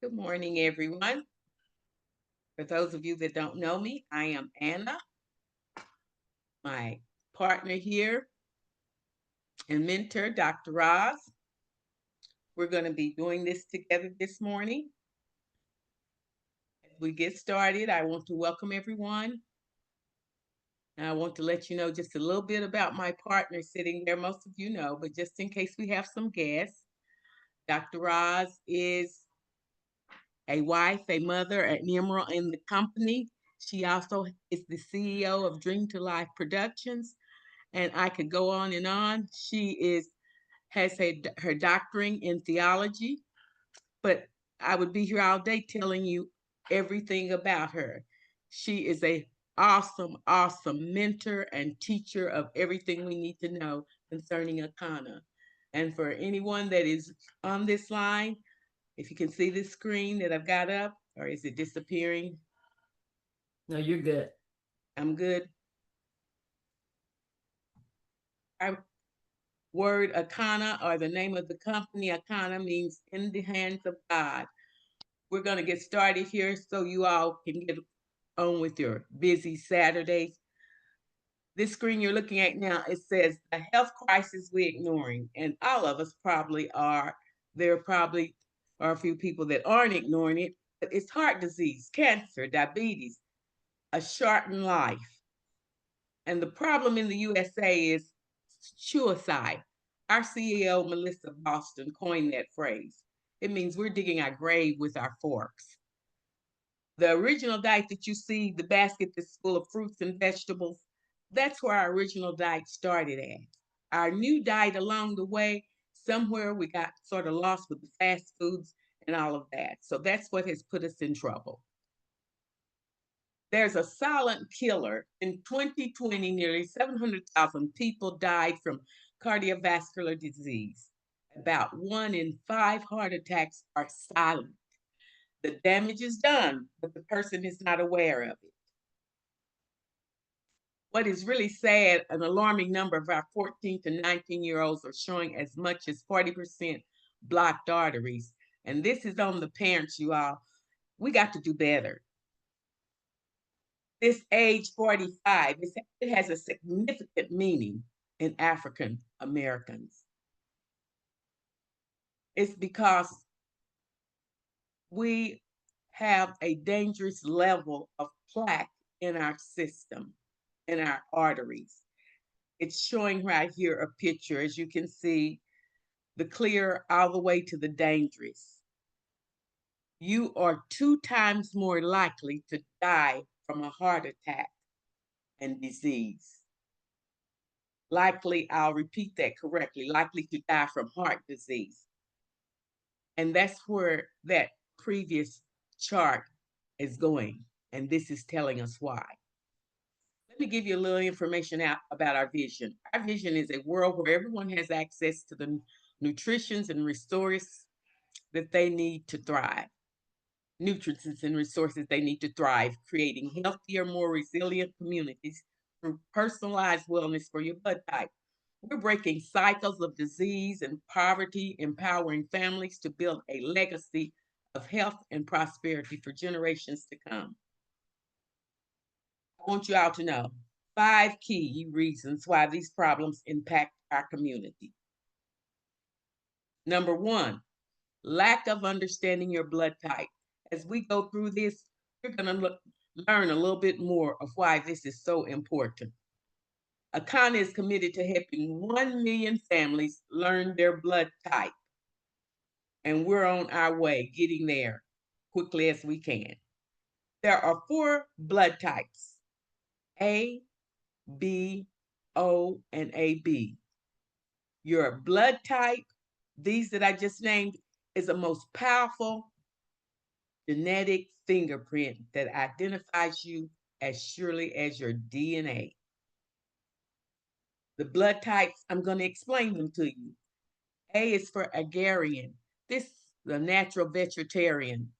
Good morning, everyone. For those of you that don't know me, I am Anna, my partner here and mentor, Dr. Roz. We're going to be doing this together this morning. As we get started, I want to welcome everyone. And I want to let you know just a little bit about my partner sitting there. Most of you know, but just in case we have some guests, Dr. Roz is a wife, a mother, an emerald in the company. She also is the CEO of Dream to Life Productions, and I could go on and on. She has her doctorate in theology, but I would be here all day telling you everything about her. She is a awesome mentor and teacher of everything we need to know concerning Akana. And for anyone that is on this line, if you can see this screen that I've got up, or is it disappearing? No, you're good. I'm good. Our word Akana, or the name of the company, Akana, means in the hands of God. We're going to get started here so you all can get on with your busy Saturdays. This screen you're looking at now, it says the health crisis we're ignoring. And all of us probably are. There probably are a few people that aren't ignoring it, but it's heart disease, cancer, diabetes, a shortened life. And the problem in the USA is suicide. Our CEO, Melissa Boston, coined that phrase. It means we're digging our grave with our forks. The original diet that you see, the basket that's full of fruits and vegetables, that's where our original diet started at. Our new diet along the way, somewhere we got sort of lost with the fast foods and all of that. So that's what has put us in trouble. There's a silent killer. In 2020, nearly 700,000 people died from cardiovascular disease. About 1 in 5 heart attacks are silent. The damage is done, but the person is not aware of it. What is really sad, an alarming number of our 14 to 19-year-olds are showing as much as 40% blocked arteries. And this is on the parents, you all. We got to do better. This age 45, it has a significant meaning in African Americans. It's because we have a dangerous level of plaque in our system, in our arteries. It's showing right here a picture, as you can see, the clear all the way to the dangerous. You are 2 times more likely to die from a heart attack and disease. Likely, I'll repeat that correctly, likely to die from heart disease. And that's where that previous chart is going. And this is telling us why. Let me give you a little information out about our vision. Our vision is a world where everyone has access to the nutritions and resources that they need to thrive. Nutrients and resources they need to thrive, creating healthier, more resilient communities through personalized wellness for your blood type. We're breaking cycles of disease and poverty, empowering families to build a legacy of health and prosperity for generations to come. I want you all to know 5 key reasons why these problems impact our community. Number one, lack of understanding your blood type. As we go through this, you're going to learn a little bit more of why this is so important. Akana is committed to helping 1 million families learn their blood type, and we're on our way getting there quickly as we can. There are 4 blood types: A, B, O, and AB. Your blood type, these that I just named, is the most powerful genetic fingerprint that identifies you as surely as your DNA. The blood types, I'm going to explain them to you. A is for agrarian. This is the natural vegetarian,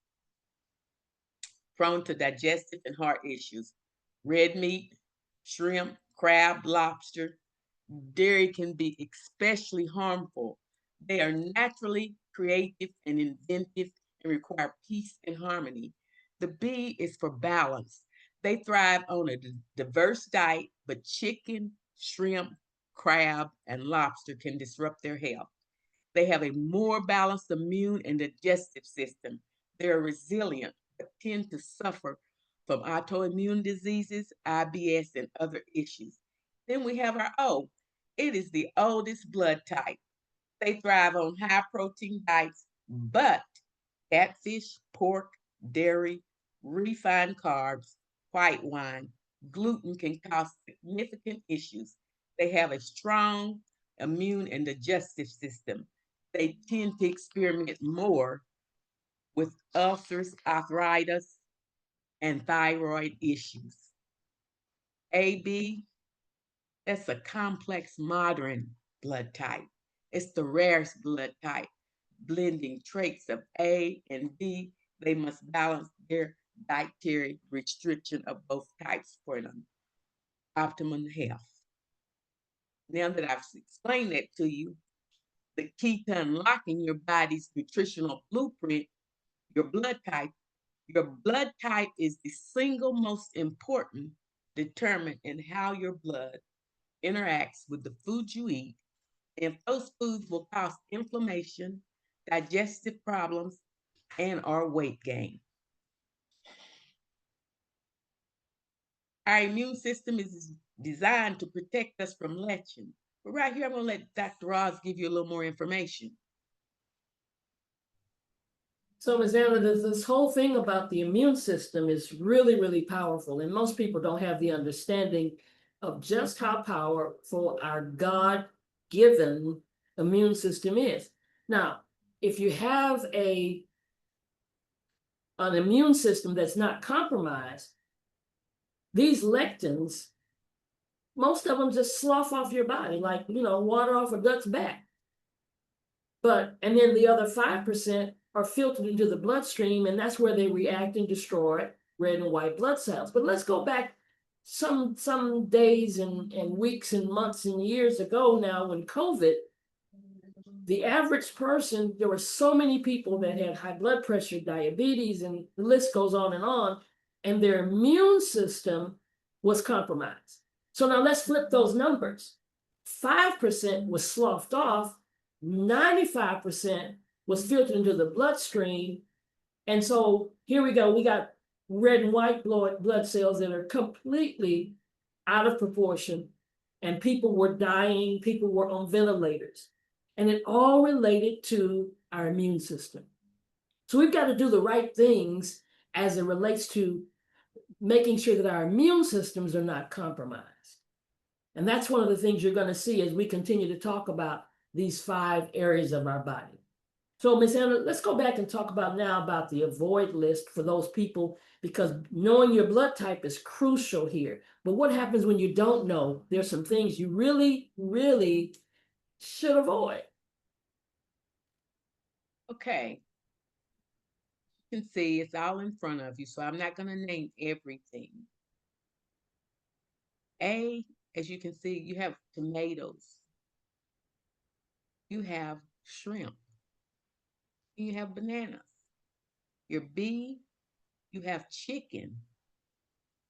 prone to digestive and heart issues. Red meat, shrimp, crab, lobster, dairy can be especially harmful. They are naturally creative and inventive and require peace and harmony. The B is for balance. They thrive on a diverse diet, but chicken, shrimp, crab, and lobster can disrupt their health. They have a more balanced immune and digestive system. They're resilient, but tend to suffer from autoimmune diseases, IBS, and other issues. Then we have our O. It is the oldest blood type. They thrive on high protein diets, but catfish, pork, dairy, refined carbs, white wine, gluten can cause significant issues. They have a strong immune and digestive system. They tend to experiment more with ulcers, arthritis, and thyroid issues. AB, that's a complex modern blood type. It's the rarest blood type, blending traits of A and B. They must balance their dietary restriction of both types for an optimum health. Now that I've explained that to you, the key to unlocking your body's nutritional blueprint, your blood type is the single most important determinant in how your blood interacts with the food you eat. If those foods will cause inflammation, digestive problems, and or weight gain. Our immune system is designed to protect us from lectin. But right here, I'm going to let Dr. Roz give you a little more information. So, Ms. Anna, this whole thing about the immune system is really, really powerful. And most people don't have the understanding of just how powerful our God-given immune system is. Now, if you have an immune system that's not compromised, these lectins, most of them just slough off your body, like, water off a duck's back. And then the other 5% are filtered into the bloodstream, and that's where they react and destroy red and white blood cells. But let's go back some days and weeks and months and years ago now, when COVID, the average person, there were so many people that had high blood pressure, diabetes, and the list goes on, and their immune system was compromised. So now let's flip those numbers. 5% was sloughed off, 95% was filtered into the bloodstream. And so here we go. We got red and white blood cells that are completely out of proportion, and people were dying, people were on ventilators. And it all related to our immune system. So we've got to do the right things as it relates to making sure that our immune systems are not compromised. And that's one of the things you're going to see as we continue to talk about these 5 areas of our body. So, Ms. Anna, let's go back and talk about now about the avoid list for those people, because knowing your blood type is crucial here. But what happens when you don't know? There's some things you really, really should avoid. Okay. You can see it's all in front of you, so I'm not going to name everything. A, as you can see, you have tomatoes, you have shrimp, you have bananas. Your B, you have chicken,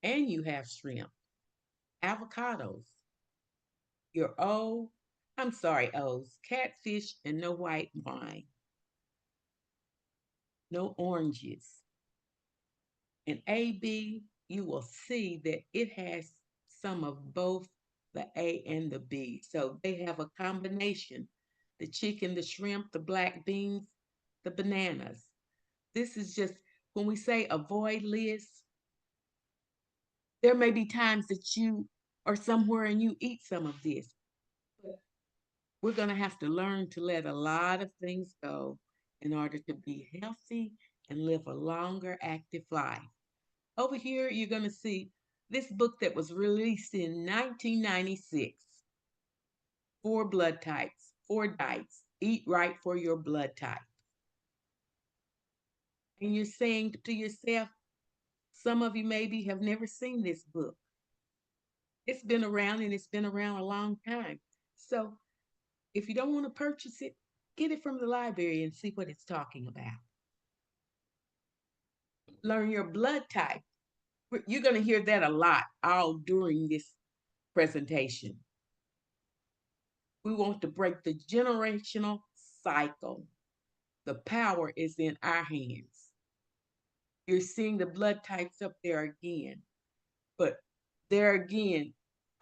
and you have shrimp, avocados. Your O, I'm sorry, O's, catfish and no white wine, no oranges. In AB, you will see that it has some of both the A and the B. So they have a combination, the chicken, the shrimp, the black beans, the bananas. This is just, when we say avoid list, there may be times that you are somewhere and you eat some of this. But we're going to have to learn to let a lot of things go in order to be healthy and live a longer, active life. Over here, you're going to see this book that was released in 1996. 4 blood types, 4 diets. Eat right for your blood type. And you're saying to yourself, some of you maybe have never seen this book. It's been around, and it's been around a long time. So if you don't want to purchase it, get it from the library and see what it's talking about. Learn your blood type. You're going to hear that a lot all during this presentation. We want to break the generational cycle. The power is in our hands. You're seeing the blood types up there again. But there again,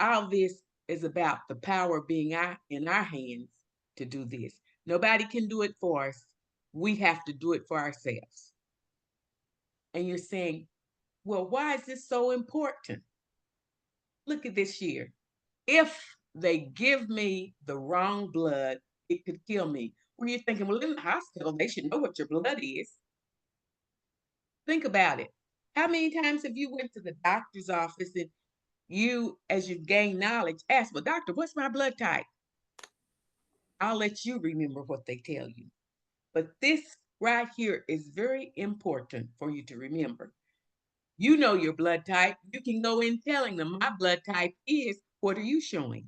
all this is about the power being in our hands to do this. Nobody can do it for us. We have to do it for ourselves. And you're saying, well, why is this so important? Look at this year. If they give me the wrong blood, it could kill me. When you're thinking, well, in the hospital, they should know what your blood is. Think about it. How many times have you went to the doctor's office and you, as you gain knowledge, ask, well, doctor, what's my blood type? I'll let you remember what they tell you. But this right here is very important for you to remember. You know your blood type. You can go in telling them, my blood type is, what are you showing?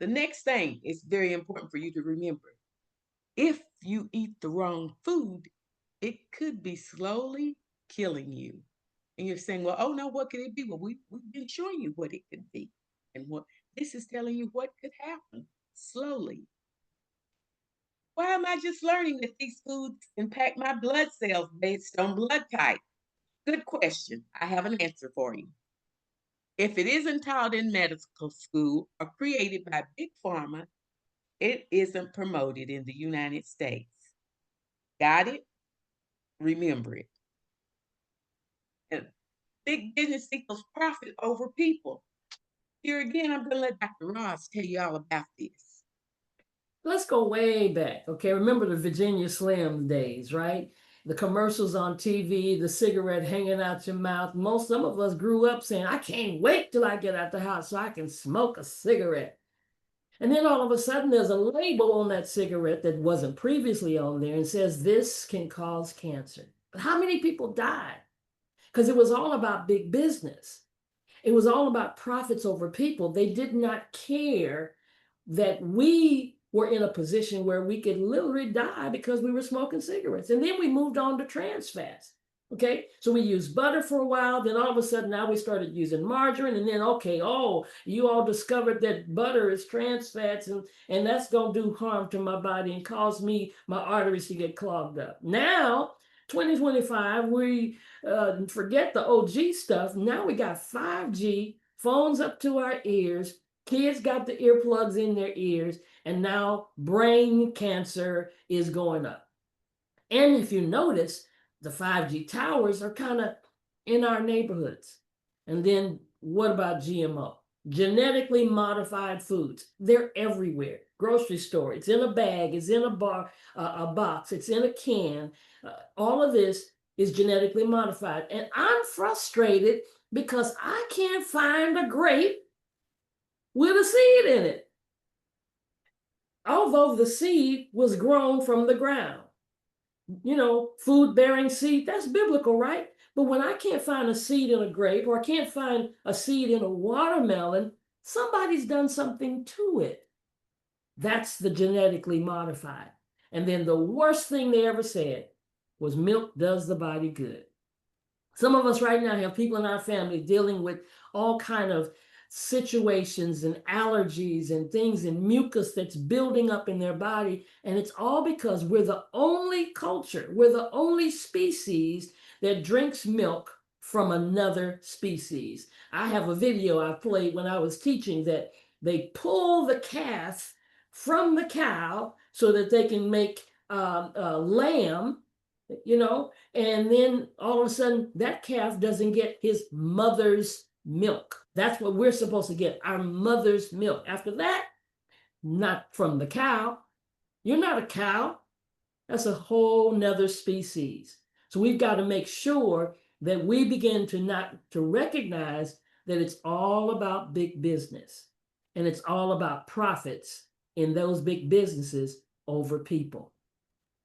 The next thing is very important for you to remember. If you eat the wrong food, it could be slowly killing you. And you're saying, well, oh no, what could it be? Well, we've been showing you what it could be. And what this is telling you what could happen slowly. Why am I just learning that these foods impact my blood cells based on blood type? Good question. I have an answer for you. If it isn't taught in medical school or created by Big Pharma, it isn't promoted in the United States. Got it? Remember it. And big business equals profit over people. Here again, I'm going to let Dr. Roz tell you all about this. Let's go way back. Okay, remember the Virginia Slim days, right? The commercials on TV, the cigarette hanging out your mouth. Some of us grew up saying, I can't wait till I get out the house so I can smoke a cigarette. And then all of a sudden, there's a label on that cigarette that wasn't previously on there and says this can cause cancer. But how many people died? Because it was all about big business. It was all about profits over people. They did not care that we were in a position where we could literally die because we were smoking cigarettes. And then we moved on to trans fats. Okay, so we used butter for a while, then all of a sudden now we started using margarine, and then okay, oh, you all discovered that butter is trans fats, and that's gonna do harm to my body and cause me my arteries to get clogged up. Now 2025, we forget the OG stuff. Now we got 5G, phones up to our ears, kids got the earplugs in their ears, and now brain cancer is going up. And if you notice, the 5G towers are kind of in our neighborhoods. And then what about GMO? Genetically modified foods. They're everywhere. Grocery store, it's in a bag, it's in a box, it's in a can. All of this is genetically modified. And I'm frustrated because I can't find a grape with a seed in it. Although the seed was grown from the ground. You know, food-bearing seed, that's biblical, right? But when I can't find a seed in a grape or I can't find a seed in a watermelon, somebody's done something to it. That's the genetically modified. And then the worst thing they ever said was milk does the body good. Some of us right now have people in our family dealing with all kind of situations and allergies and things and mucus that's building up in their body. And it's all because we're the only culture, we're the only species that drinks milk from another species. I have a video I played when I was teaching that they pull the calf from the cow so that they can make lamb, you know, and then all of a sudden that calf doesn't get his mother's milk. That's what we're supposed to get, our mother's milk. After that, not from the cow. You're not a cow. That's a whole nother species. So we've got to make sure that we begin to recognize that it's all about big business and it's all about profits in those big businesses over people.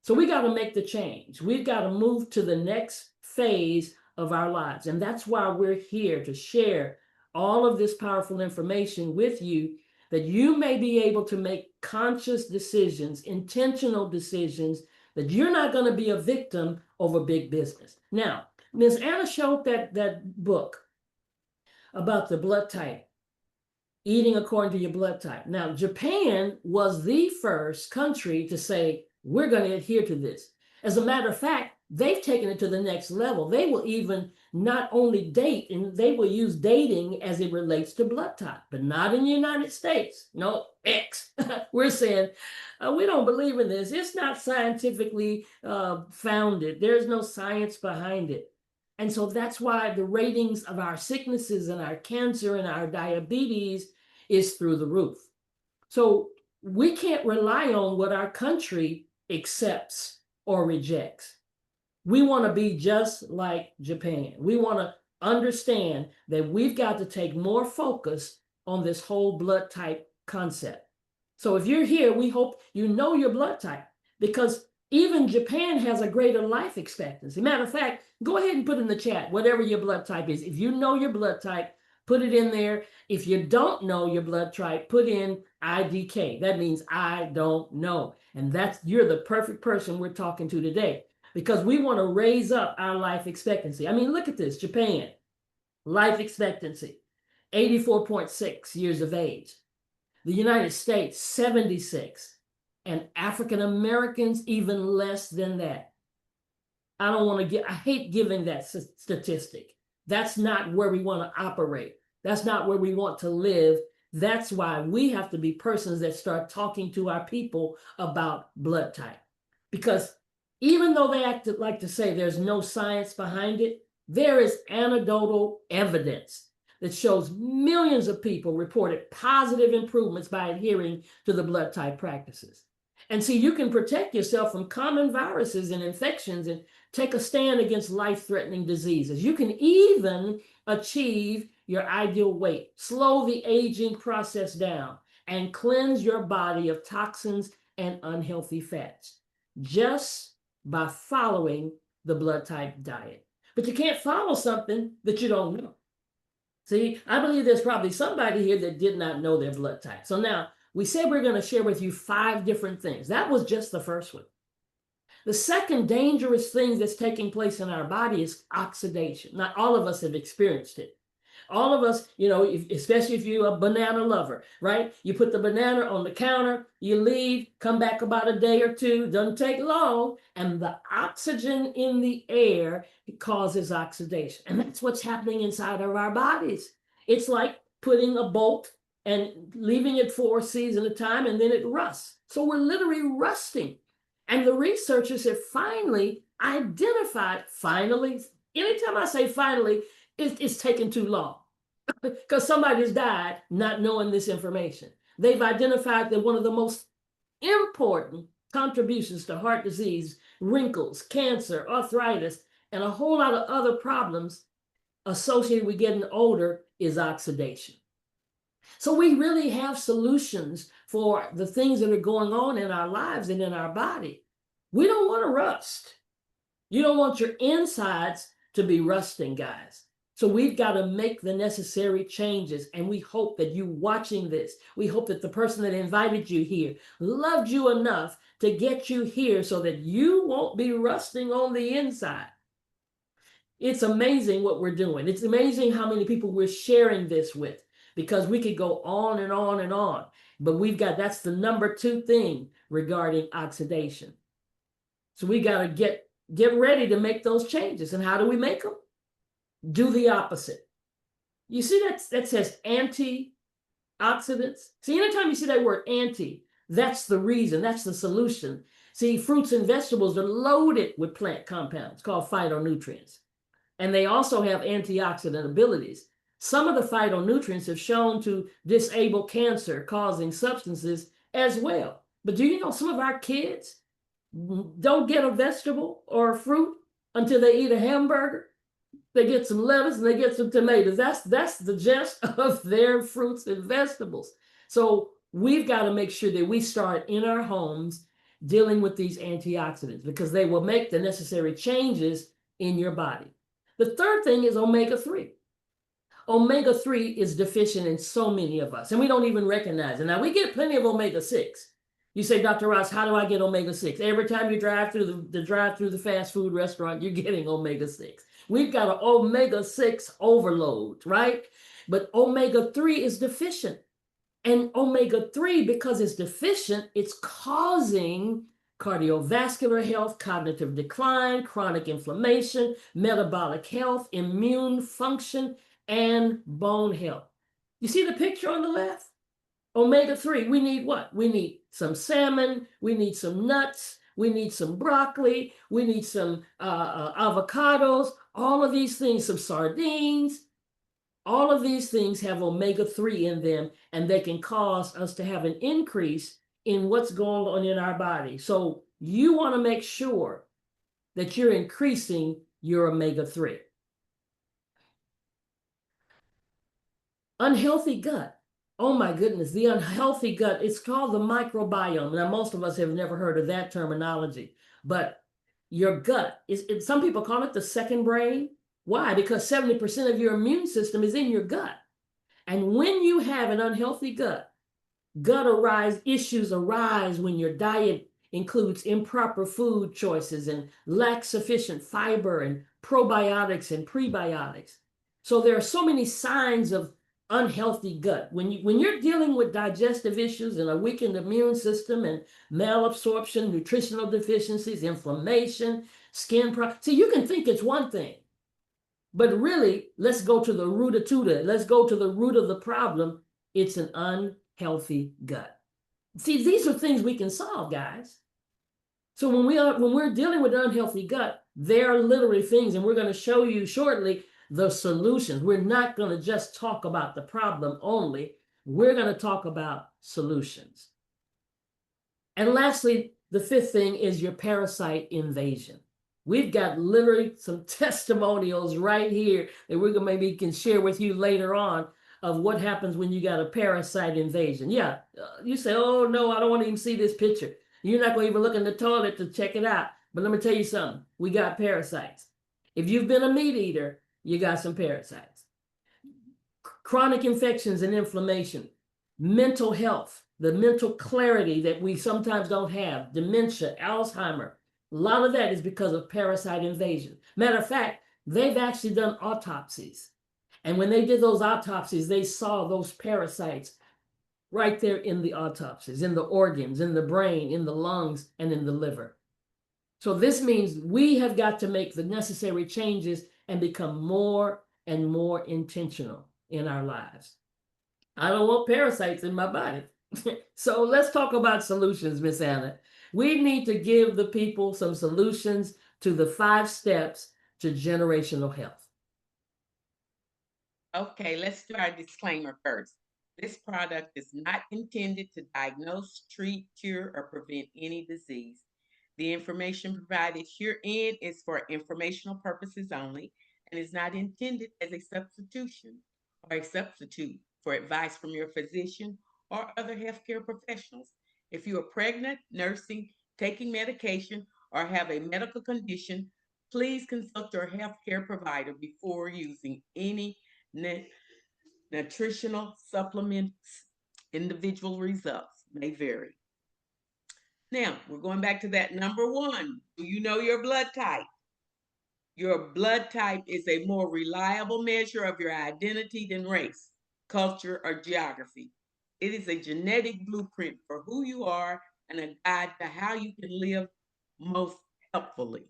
So we got to make the change. We've got to move to the next phase of our lives. And that's why we're here to share all of this powerful information with you, that you may be able to make conscious decisions, intentional decisions that you're not going to be a victim over big business. Now, Ms. Anna showed that book about the blood type, eating according to your blood type. Now, Japan was the first country to say, we're going to adhere to this. As a matter of fact, they've taken it to the next level. They will even not only date, and they will use dating as it relates to blood type, but not in the United States. No, X. We're saying, we don't believe in this. It's not scientifically founded. There's no science behind it. And so that's why the ratings of our sicknesses and our cancer and our diabetes is through the roof. So we can't rely on what our country accepts or rejects. We want to be just like Japan. We want to understand that we've got to take more focus on this whole blood type concept. So if you're here, we hope you know your blood type, because even Japan has a greater life expectancy. Matter of fact, go ahead and put in the chat whatever your blood type is. If you know your blood type, put it in there. If you don't know your blood type, put in IDK. That means I don't know. And you're the perfect person we're talking to today, because we want to raise up our life expectancy. I mean, look at this. Japan, life expectancy, 84.6 years of age. The United States, 76. And African Americans, even less than that. I hate giving that statistic. That's not where we want to operate. That's not where we want to live. That's why we have to be persons that start talking to our people about blood type. Because even though they like to say there's no science behind it, there is anecdotal evidence that shows millions of people reported positive improvements by adhering to the blood type practices. And see, you can protect yourself from common viruses and infections and take a stand against life-threatening diseases. You can even achieve your ideal weight, slow the aging process down, and cleanse your body of toxins and unhealthy fats just by following the blood type diet. But you can't follow something that you don't know. See, I believe there's probably somebody here that did not know their blood type. So now, we said we're going to share with you 5 different things. That was just the first one. The second dangerous thing that's taking place in our body is oxidation. Not all of us have experienced it. All of us, especially if you're a banana lover, right? You put the banana on the counter, you leave, come back about a day or two, doesn't take long, and the oxygen in the air causes oxidation. And that's what's happening inside of our bodies. It's like putting a bolt and leaving it for a season at a time, and then it rusts. So we're literally rusting. And the researchers have finally identified, anytime I say finally, it's taken too long because somebody's died not knowing this information. They've identified that one of the most important contributions to heart disease, wrinkles, cancer, arthritis, and a whole lot of other problems associated with getting older is oxidation. So we really have solutions for the things that are going on in our lives and in our body. We don't want to rust. You don't want your insides to be rusting, guys. So we've got to make the necessary changes. And we hope that you watching this, we hope that the person that invited you here loved you enough to get you here so that you won't be rusting on the inside. It's amazing what we're doing. It's amazing how many people we're sharing this with, because we could go on and on and on. But that's the number 2 thing regarding oxidation. So we got to get ready to make those changes. And how do we make them? Do the opposite. You see that says antioxidants? See, anytime you see that word anti, that's the reason, that's the solution. See, fruits and vegetables are loaded with plant compounds called phytonutrients. And they also have antioxidant abilities. Some of the phytonutrients have shown to disable cancer-causing substances as well. But do you know some of our kids don't get a vegetable or a fruit until they eat a hamburger? They get some lettuce and they get some tomatoes. That's the gist of their fruits and vegetables. So we've got to make sure that we start in our homes dealing with these antioxidants, because they will make the necessary changes in your body. The third thing is omega-3. Omega-3 is deficient in so many of us, and we don't even recognize it. Now, we get plenty of omega-6, You say, Dr. Ross, how do I get omega-6? Every time you drive through the fast food restaurant, you're getting omega-6. We've got an omega-6 overload, right? But omega-3 is deficient. And omega-3, because it's deficient, it's causing cardiovascular health, cognitive decline, chronic inflammation, metabolic health, immune function, and bone health. You see the picture on the left? Omega-3, we need what? We need some salmon, we need some nuts, we need some broccoli, we need some avocados, all of these things, some sardines. All of these things have omega-3 in them, and they can cause us to have an increase in what's going on in our body. So you want to make sure that you're increasing your omega-3. Unhealthy gut. Oh my goodness, the unhealthy gut, it's called the microbiome. Now, most of us have never heard of that terminology, but your gut is, some people call it the second brain. Why? Because 70% of your immune system is in your gut. And when you have an unhealthy gut, issues arise when your diet includes improper food choices and lacks sufficient fiber and probiotics and prebiotics. So there are so many signs of unhealthy gut. When you're dealing with digestive issues and a weakened immune system and malabsorption, nutritional deficiencies, inflammation, skin problems. See, you can think it's one thing, but really, let's go to the root of tuda. Let's go to the root of the problem. It's an unhealthy gut. See, these are things we can solve, guys. So when we're dealing with an unhealthy gut, there are literally things, and we're going to show you shortly the solutions. We're not going to just talk about the problem only. We're going to talk about solutions. And lastly, the fifth thing is your parasite invasion. We've got literally some testimonials right here that we're gonna maybe can share with you later on of what happens when you got a parasite invasion. Yeah, you say, oh no, I don't want to even see this picture. You're not gonna even look in the toilet to check it out. But let me tell you something, we got parasites. If you've been a meat eater, you got some parasites. Chronic infections and inflammation, mental health, the mental clarity that we sometimes don't have, dementia, Alzheimer. A lot of that is because of parasite invasion. Matter of fact, they've actually done autopsies. And when they did those autopsies, they saw those parasites right there in the autopsies, in the organs, in the brain, in the lungs, and in the liver. So this means we have got to make the necessary changes and become more and more intentional in our lives. I don't want parasites in my body. So let's talk about solutions, Miss Anna. We need to give the people some solutions to the 5 steps to generational health. Okay, let's do our disclaimer first. This product is not intended to diagnose, treat, cure, or prevent any disease. The information provided herein is for informational purposes only and is not intended as a substitution or a substitute for advice from your physician or other healthcare professionals. If you are pregnant, nursing, taking medication, or have a medical condition, please consult your healthcare provider before using any nutritional supplements. Individual results may vary. Now, we're going back to that number 1. Do you know your blood type? Your blood type is a more reliable measure of your identity than race, culture, or geography. It is a genetic blueprint for who you are and a guide to how you can live most helpfully.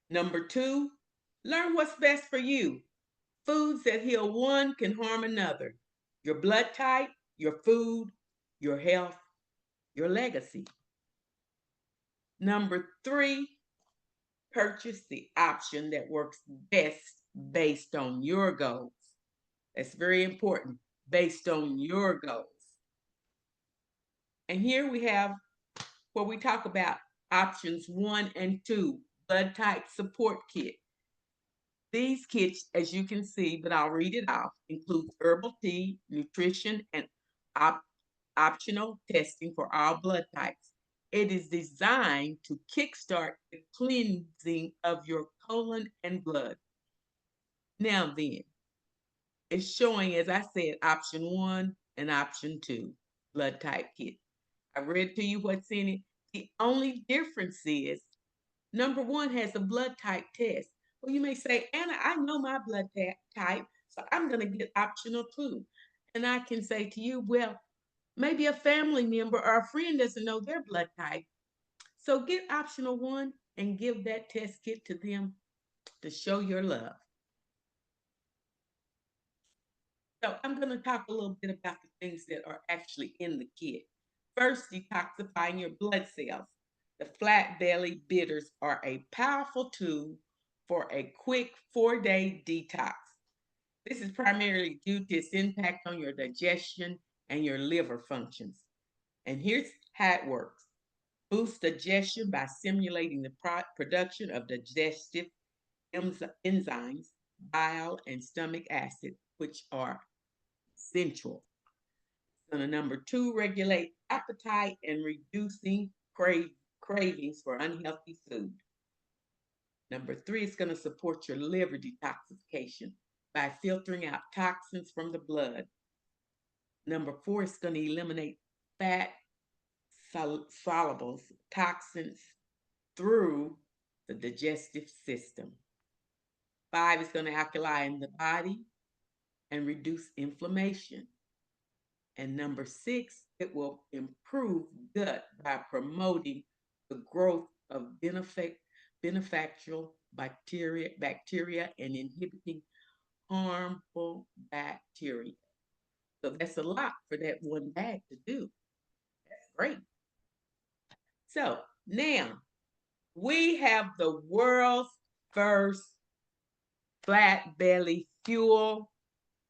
Number 2, learn what's best for you. Foods that heal one can harm another. Your blood type, your food, your health, your legacy. Number 3, purchase the option that works best based on your goals. That's very important, based on your goals. And here we have where we talk about options 1 and 2, blood type support kit. These kits, as you can see, but I'll read it off, includes herbal tea, nutrition, and optional testing for all blood types. It is designed to kickstart the cleansing of your colon and blood. Now then, it's showing, as I said, option 1 and option 2, blood type kit. I read to you what's in it. The only difference is number one has a blood type test. Well, you may say, Anna, I know my blood type, so I'm going to get optional two. And I can say to you, well, maybe a family member or a friend doesn't know their blood type. So get optional one and give that test kit to them to show your love. So I'm going to talk a little bit about the things that are actually in the kit. First, detoxifying your blood cells. The flat belly bitters are a powerful tool for a quick 4-day detox. This is primarily due to its impact on your digestion and your liver functions. And here's how it works. Boost digestion by stimulating the production of digestive enzymes, bile, and stomach acid, which are essential. So number two, regulate appetite and reducing cravings for unhealthy food. Number three, it's going to support your liver detoxification by filtering out toxins from the blood. Number four, it's going to eliminate fat solubles, toxins through the digestive system. Five, is going to alkaline the body and reduce inflammation. And number six, it will improve gut by promoting the growth of beneficial bacteria and inhibiting harmful bacteria. So that's a lot for that one bag to do. That's great. So now we have the world's first flat belly fuel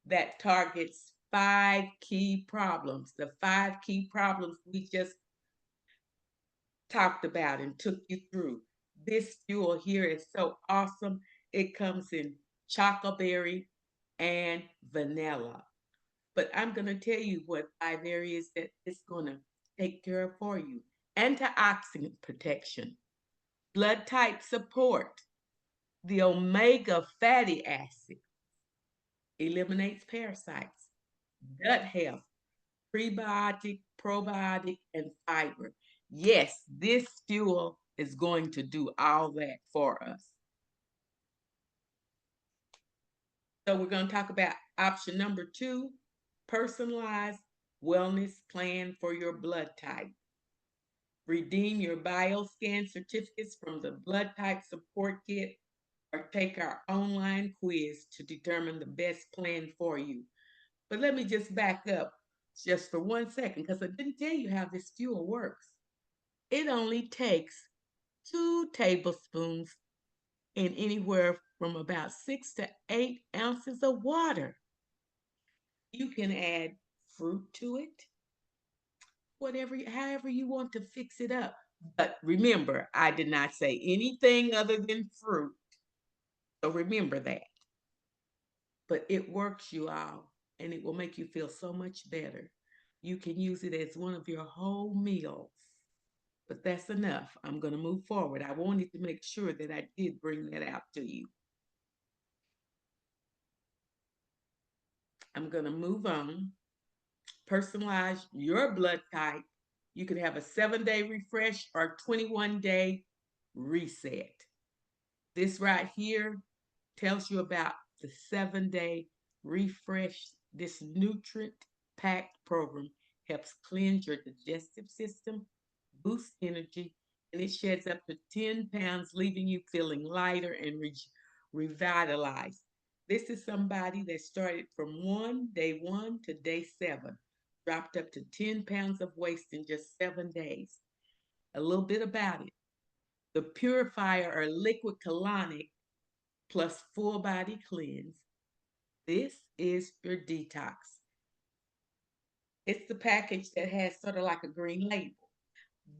that targets 5 key problems. The 5 key problems we just talked about and took you through. This fuel here is so awesome. It comes in chocoberry and vanilla. But I'm going to tell you what 5 areas that it's going to take care of for you. Antioxidant protection, blood type support, the omega fatty acid, eliminates parasites, gut health, prebiotic, probiotic, and fiber. Yes, this fuel is going to do all that for us. So we're going to talk about option number two, personalized wellness plan for your blood type. Redeem your bioscan certificates from the blood type support kit or take our online quiz to determine the best plan for you. But let me just back up just for 1 second because I didn't tell you how this fuel works. It only takes 2 tablespoons in anywhere from about 6 to 8 ounces of water. You can add fruit to it, whatever, however you want to fix it up. But remember, I did not say anything other than fruit. So remember that. But it works, you all, and it will make you feel so much better. You can use it as one of your whole meals. But that's enough. I'm going to move forward. I wanted to make sure that I did bring that out to you. I'm going to move on. Personalize your blood type. You can have a 7-day refresh or 21-day reset. This right here tells you about the 7-day refresh. This nutrient packed program helps cleanse your digestive system, boosts energy, and it sheds up to 10 pounds, leaving you feeling lighter and revitalized. This is somebody that started from day one to day 7, dropped up to 10 pounds of waste in just 7 days. A little bit about it. The purifier or liquid colonic plus full body cleanse. This is your detox. It's the package that has sort of like a green label.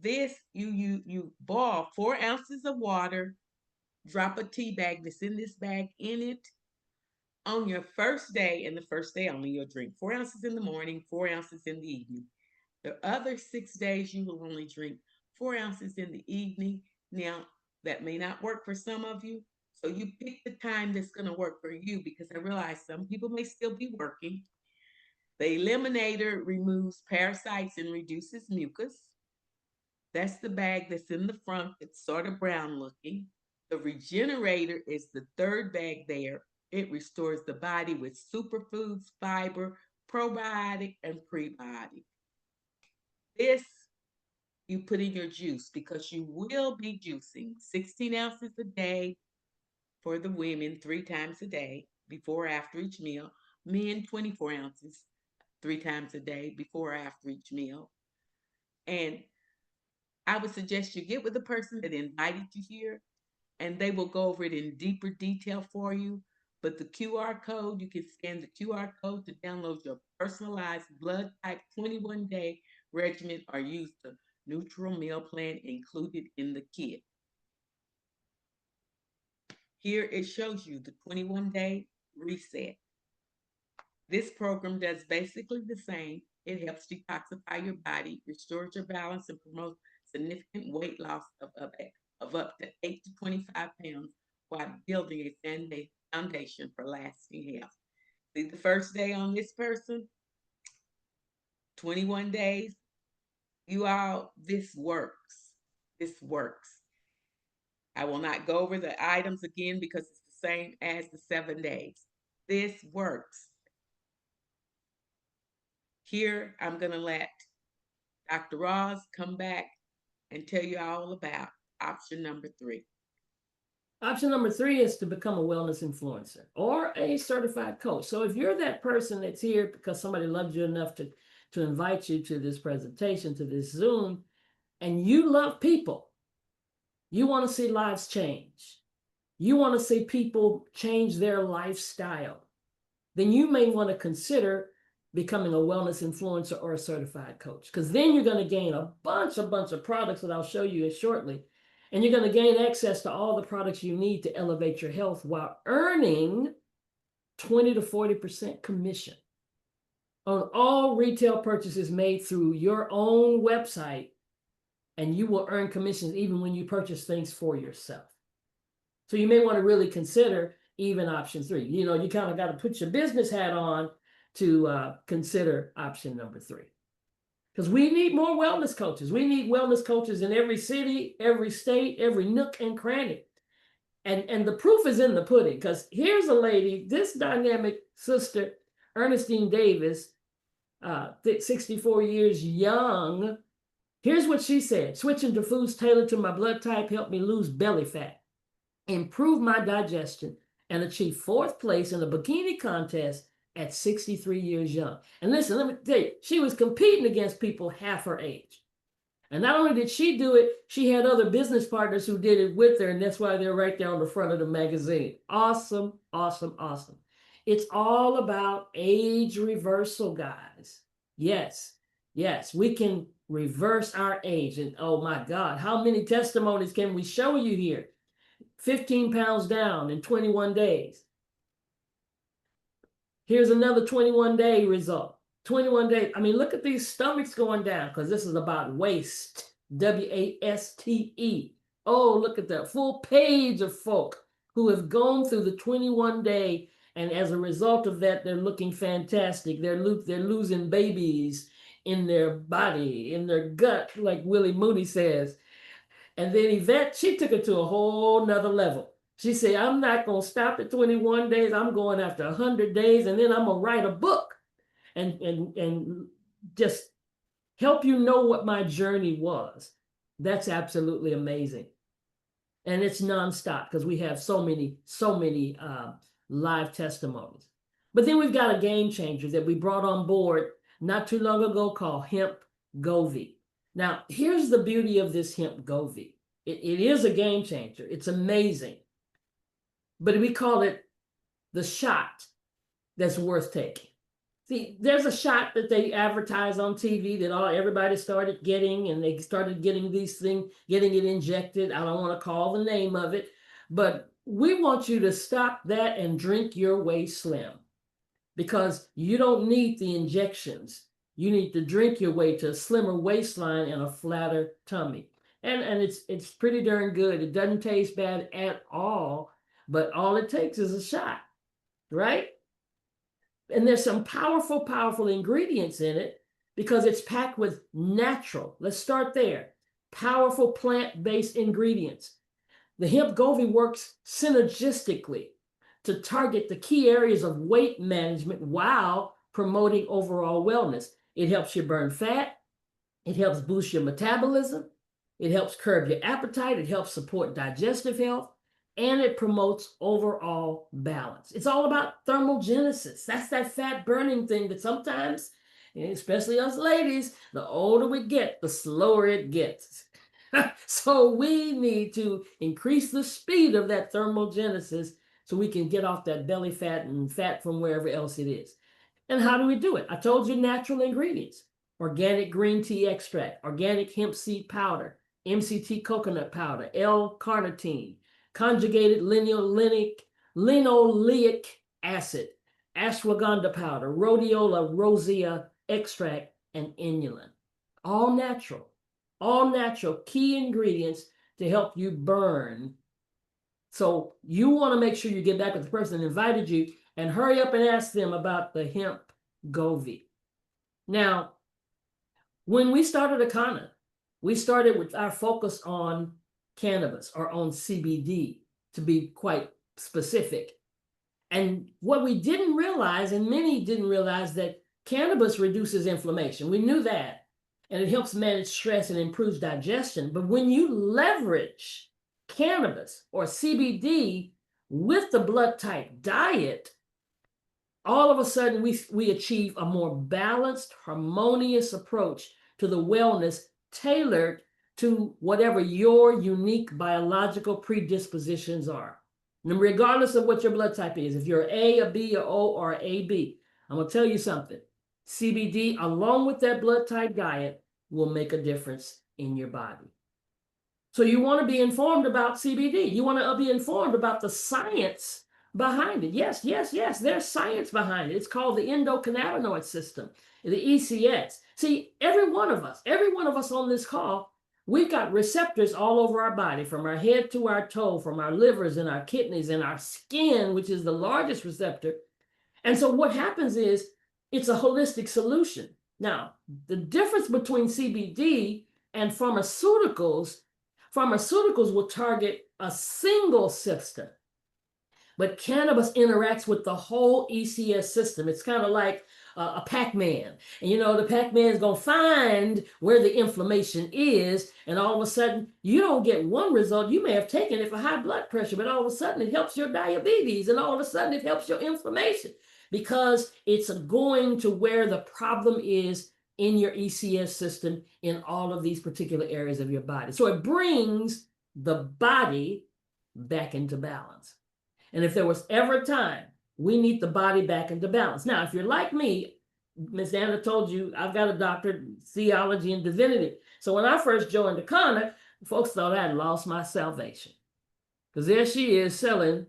This you boil 4 ounces of water, drop a tea bag that's in this bag in it. On your first day, and the first day only, you'll drink 4 ounces in the morning, 4 ounces in the evening. The other 6 days, you will only drink 4 ounces in the evening. Now, that may not work for some of you. So you pick the time that's going to work for you because I realize some people may still be working. The eliminator removes parasites and reduces mucus. That's the bag that's in the front. It's sort of brown looking. The regenerator is the third bag there. It restores the body with superfoods, fiber, probiotic, and prebiotic. This you put in your juice because you will be juicing 16 ounces a day for the women 3 times a day before or after each meal. Men, 24 ounces 3 times a day before or after each meal. And I would suggest you get with the person that invited you here and they will go over it in deeper detail for you. But the QR code, you can scan the QR code to download your personalized blood type 21-day regimen or use the neutral meal plan included in the kit. Here it shows you the 21-day reset. This program does basically the same. It helps detoxify your body, restores your balance, and promotes significant weight loss of up to 8 to 25 pounds while building a foundation for lasting health. See the first day on this person, 21 days. You all, this works. This works. I will not go over the items again because it's the same as the 7 days. This works. Here, I'm going to let Dr. Roz come back and tell you all about option number 3. Option number 3 is to become a wellness influencer or a certified coach. So if you're that person that's here because somebody loved you enough to invite you to this presentation, to this Zoom, and you love people, you want to see lives change, you want to see people change their lifestyle, then you may want to consider becoming a wellness influencer or a certified coach, because then you're going to gain a bunch of products that I'll show you shortly. And you're going to gain access to all the products you need to elevate your health while earning 20 to 40% commission on all retail purchases made through your own website. And you will earn commissions even when you purchase things for yourself. So you may want to really consider even option 3. You know, you kind of got to put your business hat on to consider option number 3. Because we need more wellness coaches. We need wellness coaches in every city, every state, every nook and cranny. And the proof is in the pudding, because here's a lady, this dynamic sister, Ernestine Davis, 64 years young. Here's what she said: switching to foods tailored to my blood type helped me lose belly fat, improve my digestion, and achieve 4th place in a bikini contest at 63 years young. And listen, let me tell you, she was competing against people half her age. And not only did she do it, she had other business partners who did it with her, and that's why they're right there on the front of the magazine. Awesome, awesome, awesome. It's all about age reversal, guys. Yes, yes, we can reverse our age. And oh my God, how many testimonies can we show you here? 15 pounds down in 21 days. Here's another 21-day result. 21 days. I mean, look at these stomachs going down, because this is about waste. WASTE. Oh, look at that full page of folk who have gone through the 21-day, and as a result of that, they're looking fantastic. They're losing babies in their body, in their gut, like Willie Mooney says. And then Yvette, she took it to a whole nother level. She said, I'm not going to stop at 21 days. I'm going after 100 days, and then I'm going to write a book and just help you know what my journey was. That's absolutely amazing. And it's nonstop because we have so many live testimonies. But then we've got a game changer that we brought on board not too long ago called Hemp Govee. Now, here's the beauty of this Hemp Govee. It is a game changer. It's amazing. But we call it the shot that's worth taking. See, there's a shot that they advertise on TV that everybody started getting, and they started getting these things, getting it injected. I don't want to call the name of it, but we want you to stop that and drink your way slim, because you don't need the injections. You need to drink your way to a slimmer waistline and a flatter tummy. And it's pretty darn good. It doesn't taste bad at all, but all it takes is a shot, right? And there's some powerful ingredients in it because it's packed with natural. Let's start there. powerful plant-based ingredients. The hemp Govee works synergistically to target the key areas of weight management while promoting overall wellness. It helps you burn fat. It helps boost your metabolism. It helps curb your appetite. It helps support digestive health. And it promotes overall balance. It's all about thermogenesis. That's that fat burning thing that sometimes, especially us ladies, the older we get, the slower it gets. So we need to increase the speed of that thermogenesis so we can get off that belly fat and fat from wherever else it is. And how do we do it? I told you natural ingredients: organic green tea extract, organic hemp seed powder, MCT coconut powder, L-carnitine, conjugated linoleic acid, ashwagandha powder, rhodiola rosea extract, and inulin. All natural key ingredients to help you burn. So you want to make sure you get back with the person that invited you and hurry up and ask them about the hemp Govee. Now, when we started Akana, we started with our focus on cannabis, or on CBD, to be quite specific. And what we didn't realize, and many didn't realize, that cannabis reduces inflammation. We knew that. And it helps manage stress and improves digestion. But when you leverage cannabis or CBD with the blood type diet, all of a sudden we achieve a more balanced, harmonious approach to the wellness tailored to whatever your unique biological predispositions are. And regardless of what your blood type is, if you're A, a B, a O, or AB, I'm going to tell you something. CBD, along with that blood type diet, will make a difference in your body. So you want to be informed about CBD. You want to be informed about the science behind it. Yes, there's science behind it. It's called the endocannabinoid system, the ECS. See, every one of us on this call, we've got receptors all over our body, from our head to our toe, from our livers and our kidneys and our skin, which is the largest receptor. And so what happens is, it's a holistic solution. Now, the difference between CBD and pharmaceuticals will target a single system, but cannabis interacts with the whole ECS system. It's kind of like a Pac-Man. And the Pac-Man is going to find where the inflammation is, and all of a sudden, you don't get one result. You may have taken it for high blood pressure, but all of a sudden it helps your diabetes, and all of a sudden it helps your inflammation, because it's going to where the problem is in your ECS system in all of these particular areas of your body. So it brings the body back into balance. And if there was ever a time we need the body back into balance. Now, if you're like me, Ms. Anna told you, I've got a doctorate in theology and divinity. So when I first joined the Akana, folks thought I had lost my salvation. Because there she is selling,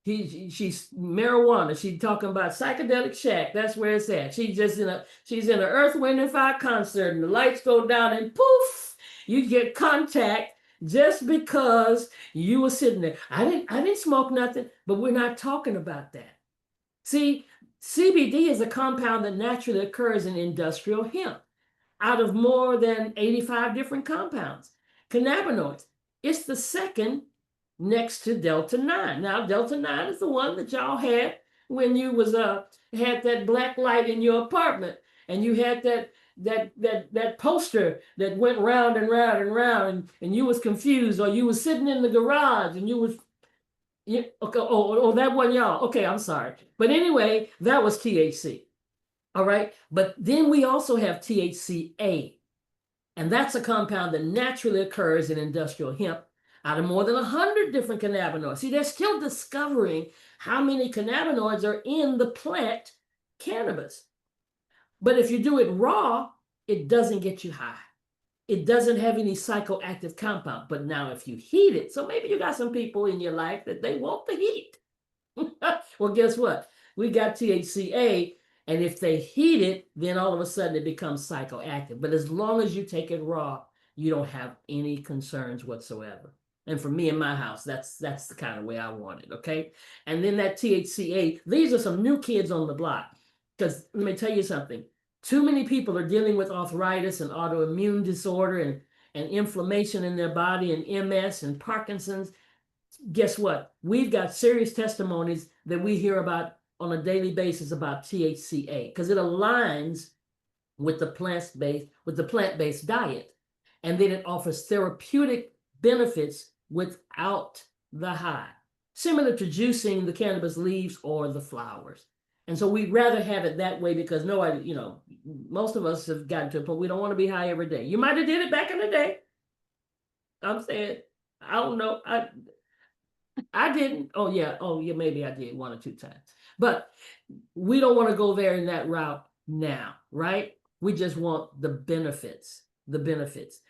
she's marijuana. She's talking about psychedelic shack. That's where it's at. She's in an Earth, Wind, and Fire concert, and the lights go down, and poof, you get contact just because you were sitting there. I didn't smoke nothing, but we're not talking about that. See, CBD is a compound that naturally occurs in industrial hemp, out of more than 85 different compounds. Cannabinoids, it's the second next to Delta-9. Now, Delta-9 is the one that y'all had when you had that black light in your apartment, and you had that poster that went round and round and round, and you was confused, or you was sitting in the garage and you was, okay, oh, that wasn't y'all. Okay, I'm sorry. But anyway, that was THC. All right. But then we also have THCA, and that's a compound that naturally occurs in industrial hemp out of more than 100 different cannabinoids. See, they're still discovering how many cannabinoids are in the plant cannabis. But if you do it raw, it doesn't get you high. It doesn't have any psychoactive compound. But now if you heat it, so maybe you got some people in your life that they want the heat. Well, guess what? We got THCA, and if they heat it, then all of a sudden it becomes psychoactive. But as long as you take it raw, you don't have any concerns whatsoever. And for me in my house, that's the kind of way I want it, okay? And then that THCA, these are some new kids on the block. Because let me tell you something. Too many people are dealing with arthritis and autoimmune disorder, and inflammation in their body and MS and Parkinson's. Guess what? We've got serious testimonies that we hear about on a daily basis about THCA because it aligns with the plant-based diet, and then it offers therapeutic benefits without the high, similar to juicing the cannabis leaves or the flowers. And so we'd rather have it that way because nobody, most of us have gotten to a point we don't want to be high every day. You might have did it back in the day. I'm saying, I don't know. I didn't. Oh yeah, maybe I did 1 or 2 times. But we don't want to go there in that route now, right? We just want the benefits.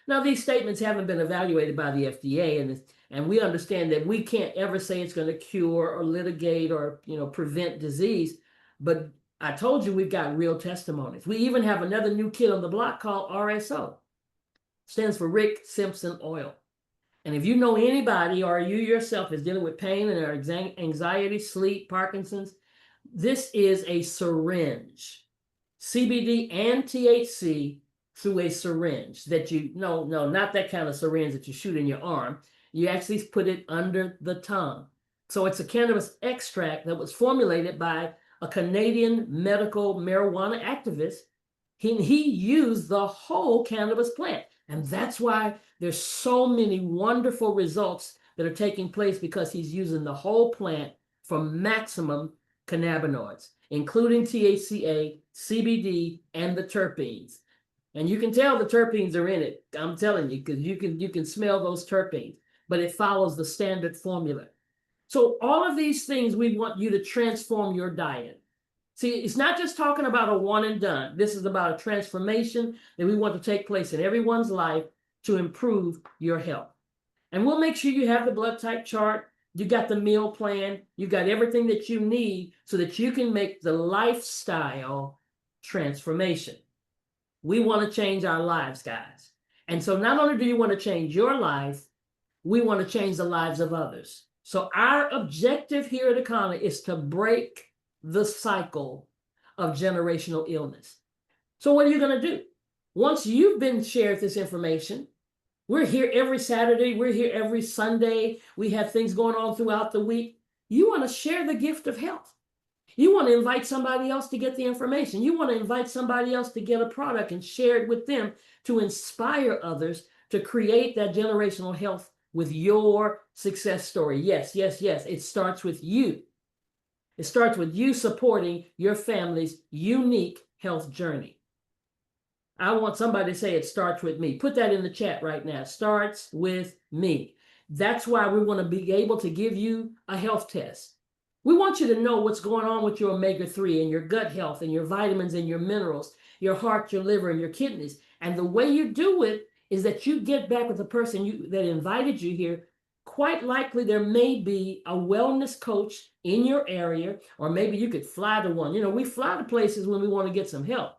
Now, these statements haven't been evaluated by the FDA, and we understand that we can't ever say it's going to cure or litigate or prevent disease. But I told you we've got real testimonies. We even have another new kid on the block called RSO. Stands for Rick Simpson Oil. And if you know anybody or you yourself is dealing with pain and anxiety, sleep, Parkinson's, this is a syringe. CBD and THC through a syringe that no, not that kind of syringe that you shoot in your arm. You actually put it under the tongue. So it's a cannabis extract that was formulated by a Canadian medical marijuana activist. He used the whole cannabis plant. And that's why there's so many wonderful results that are taking place, because he's using the whole plant for maximum cannabinoids, including THCA, CBD, and the terpenes. And you can tell the terpenes are in it. I'm telling you, because you can smell those terpenes, but it follows the standard formula. So all of these things, we want you to transform your diet. See, it's not just talking about a one and done. This is about a transformation that we want to take place in everyone's life to improve your health. And we'll make sure you have the blood type chart, you got the meal plan, you got everything that you need so that you can make the lifestyle transformation. We want to change our lives, guys. And so not only do you want to change your life, we want to change the lives of others. So our objective here at Akana is to break the cycle of generational illness. So what are you going to do? Once you've been shared this information, we're here every Saturday, we're here every Sunday, we have things going on throughout the week. You want to share the gift of health. You want to invite somebody else to get the information. You want to invite somebody else to get a product and share it with them to inspire others to create that generational health with your success story. Yes, yes, yes. It starts with you. It starts with you supporting your family's unique health journey. I want somebody to say it starts with me. Put that in the chat right now. Starts with me. That's why we want to be able to give you a health test. We want you to know what's going on with your omega-3 and your gut health and your vitamins and your minerals, your heart, your liver, and your kidneys. And the way you do it is that you get back with the person that invited you here. Quite likely there may be a wellness coach in your area, or maybe you could fly to one. We fly to places when we want to get some help.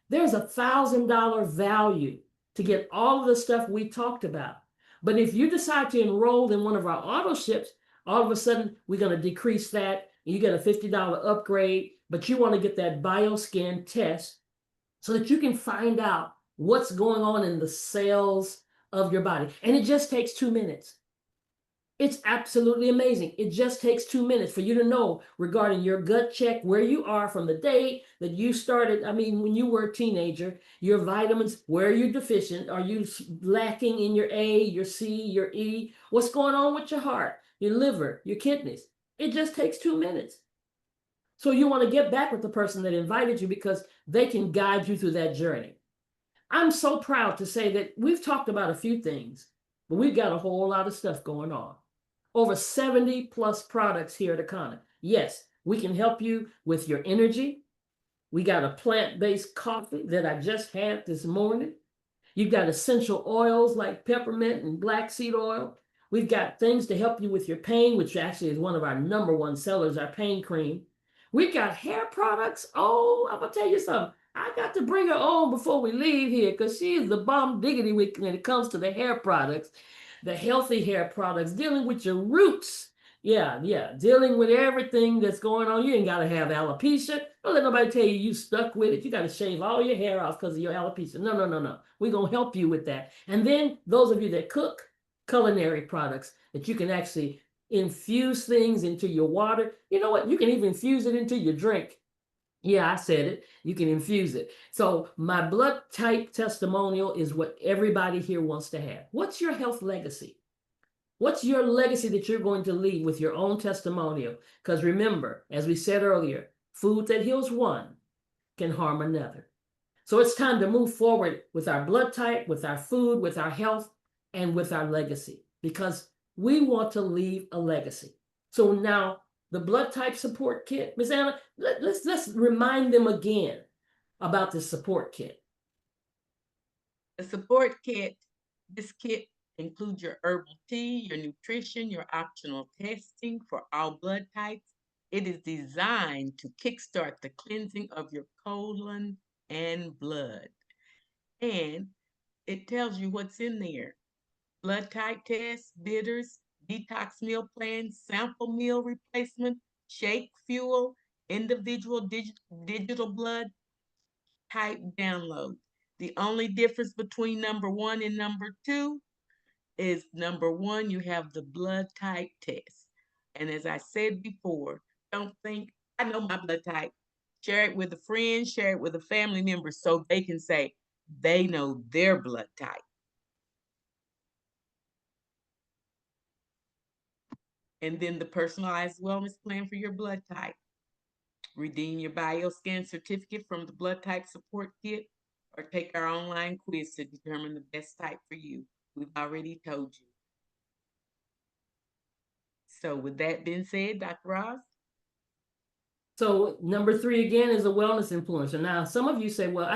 There's $1,000 value to get all of the stuff we talked about. But if you decide to enroll in one of our auto ships, all of a sudden we're going to decrease that. You get a $50 upgrade, but you want to get that bioscan test so that you can find out what's going on in the cells of your body. And it just takes 2 minutes. It's absolutely amazing. It just takes 2 minutes for you to know regarding your gut check, where you are from the day that you started. I mean, when you were a teenager, your vitamins, where you're deficient. Are you lacking in your A, your C, your E? What's going on with your heart, your liver, your kidneys? It just takes 2 minutes. So you want to get back with the person that invited you because they can guide you through that journey. I'm so proud to say that we've talked about a few things, but we've got a whole lot of stuff going on. Over 70 plus products here at Akana. Yes, we can help you with your energy. We got a plant-based coffee that I just had this morning. You've got essential oils like peppermint and black seed oil. We've got things to help you with your pain, which actually is one of our #1 sellers, our pain cream. We've got hair products. Oh, I'm going to tell you something. I got to bring her on before we leave here because she is the bomb diggity when it comes to the hair products. The healthy hair products, dealing with your roots, Yeah. Dealing with everything that's going on. You ain't got to have alopecia. Don't let nobody tell you stuck with it. You got to shave all your hair off because of your alopecia. No. We're going to help you with that. And then those of you that cook culinary products that you can actually infuse things into your water. You know what? You can even infuse it into your drink. Yeah, I said it. You can infuse it. So my blood type testimonial is what everybody here wants to have. What's your health legacy? What's your legacy that you're going to leave with your own testimonial? Because remember, as we said earlier, food that heals one can harm another. So it's time to move forward with our blood type, with our food, with our health, and with our legacy, because we want to leave a legacy. So now the blood type support kit, Ms. Anna, let's remind them again about the support kit. The support kit, this kit includes your herbal tea, your nutrition, your optional testing for all blood types. It is designed to kickstart the cleansing of your colon and blood. And it tells you what's in there: blood type tests, bitters, detox meal plans, sample meal replacement, shake fuel, individual digital blood type download. The only difference between number one and number two is number one, you have the blood type test. And as I said before, don't think, I know my blood type. Share it with a friend, share it with a family member so they can say they know their blood type. And then the personalized wellness plan for your blood type. Redeem your bioscan certificate from the blood type support kit or take our online quiz to determine the best type for you. We've already told you. So with that being said, Dr. Roz? So number 3 again is a wellness influencer. Now, some of you say, well,